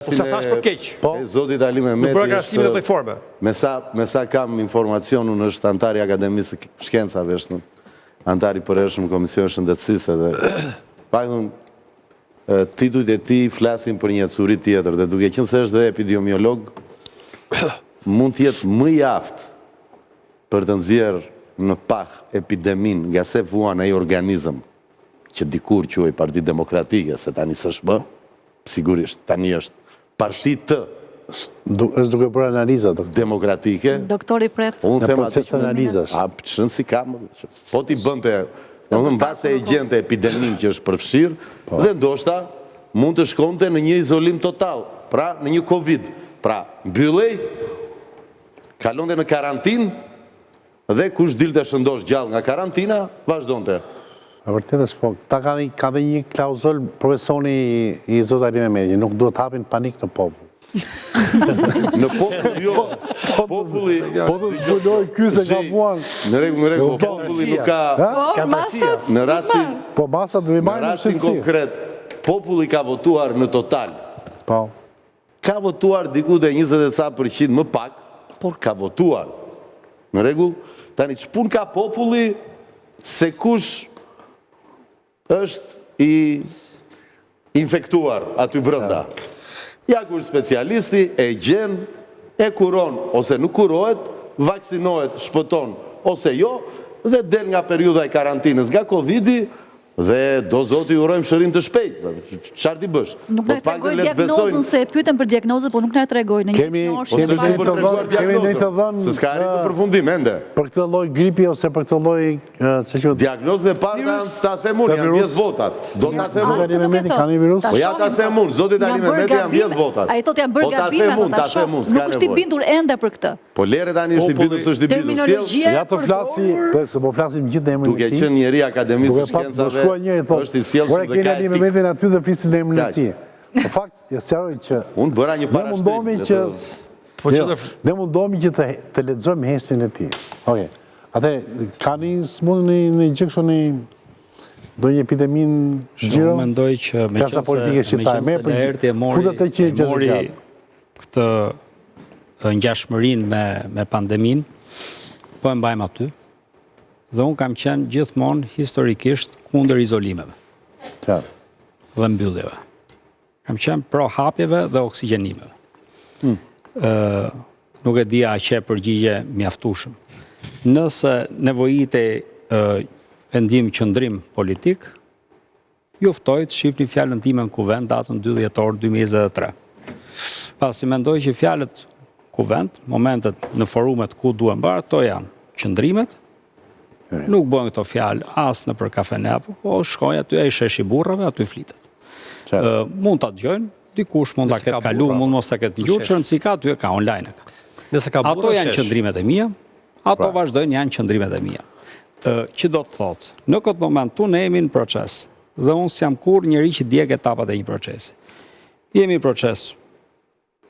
Sa thash për keq. Zotit Ali Mehmeti për krahasimin e lloj forme. Me sa kam informacion, unë është antari Akademisë Shkencave, është antari përhershëm Komisionit Shëndetësisë dhe paktën titujt e tij flasin për një ecuri tjetër dhe duke qenë se është dhe epidemiolog, mund të jetë më i aftë për të nxjerrë në pah epidemin nga se vuan ai organizëm që dikur quhej Parti Demokratike, se tani s'është bë, sigurisht tani është Parti të është duke bërë analiza demokratike. Doktori Pret. Unë them atë analizash. Ç'në si kam. Po ti bënte, domethënë mbase e gjente epidemin që është përfshirë dhe ndoshta mund të shkonte në një izolim total, pra në një Covid. Pra mbyllej, kalonte në karantinë dhe kush dilte shëndosh gjallë nga karantina, vazhdonte. E vërtet është, po, ta ka dhe një klauzul profesori i Zotit Ali Mehmeti, nuk duhet hapin panik në popull. Në popull, jo. Populli... Po të zbuloj kyse ka buan. Në rregull, populli nuk ka... Në rastin... Po masat dhe marrë në shëndësi. Konkret, populli ka votuar në total. Po. Ka votuar diku dhe 20% më pak, por ka votuar. Në rregull, tani ç'pun ka populli se kush është i infektuar aty brenda. Ja kur specialisti e gjen, e kuron, ose nuk kurohet, vaksinohet, shpëton, ose jo, dhe del nga periudha e karantinës nga Covidi, dhe do zoti urojmë shërim të shpejt. Çfarë ti bësh? Nuk na tregoj diagnozën, se e pyetën për diagnozën, po nuk na tregoj në një kemi në të dhënë se s'ka arritur në përfundim ende. Për këtë lloj gripi ose për këtë lloj diagnozën e parë ta them unë, janë 10 votat. Do ta them Zoti Ali Mehmeti ka një virus. Po ja ta them unë, Zoti Ali Mehmeti janë 10 votat. Ai thotë janë bërë gabime, ta them unë, s'ka nevojë. Nuk është i bindur ende për këtë. Po lere tani është i bindur, s'është i bindur. Ja të flasi, se po flasim gjithë emrin e tij. Duke qenë njeri akademisë shkencave, është i sjellshëm dhe ka etik. Mehmetin aty dhe flisin në emrin e tij. Në fakt, ja sqaroj që unë bëra një parashtrim. Ne mundohemi që të lexojmë hesin e tij. Okej. Atë ka një smundje në gjë kështu në ndonjë epidemin gjiro. Unë mendoj që meqense mori këtë ngjashmërinë me pandemin, po e mbajmë aty. Dhe unë kam qenë gjithmonë historikisht kundër izolimeve dhe mbylljeve. Kam qenë pro hapjeve dhe oksigjenimeve. Nuk e dia që e përgjigje mjaftueshëm. Nëse nevojitej vendim qëndrim politik, ju ftoj të shihni fjalën time në kuvent datën 2 dhjetor 2023. Pasi mendoj që fjalët kuvent, momentet në forumet ku duhen bërë, to janë qëndrimet. Nuk bëhen këto fjalë as në për kafene, po shkoj aty, ai sheshi burrave, aty flitet. Mund ta dëgjojnë, dikush mund ta ketë kalu, mund mos ta ketë dëgjuar, rëndësi ka aty ka online. Ato janë qëndrimet e mia, ato vazhdojnë janë qëndrimet e mia. Që do të thotë, në këtë moment tu ne jemi në proces, dhe unë s'jam kur njëri që djeg etapat e një procesi. Jemi në proces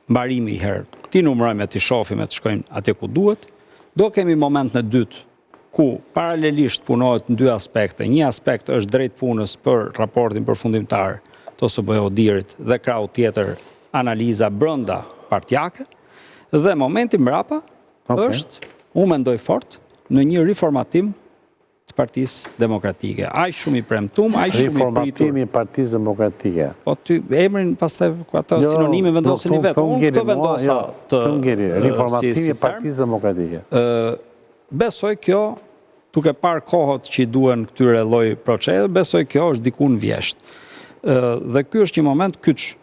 mbarimi i herë, ti numërojmë, ti shohim, të shkojmë atje ku duhet, do kemi moment në dytë, ku paralelisht punohet në 2 aspekte. Një aspekt është drejt punës për raportin përfundimtar të OSBE-dirit dhe krau tjetër analiza brenda partjake, dhe momenti mbrapa është, unë mendoj fort, në një riformatim të Partisë Demokratike. Aq shumë i premtum, aq shumë i pritur. Riformatimi i Partisë Demokratike. Po ty emrin pastaj ato sinonime vendosin i vetë. Unë këto vendosa të riformatimi i Partisë Demokratike. Besoj kjo, duke parë kohët që i duen këtyre lloj procese, besoj kjo është diku në vjesht. Dhe ky është një moment kyç.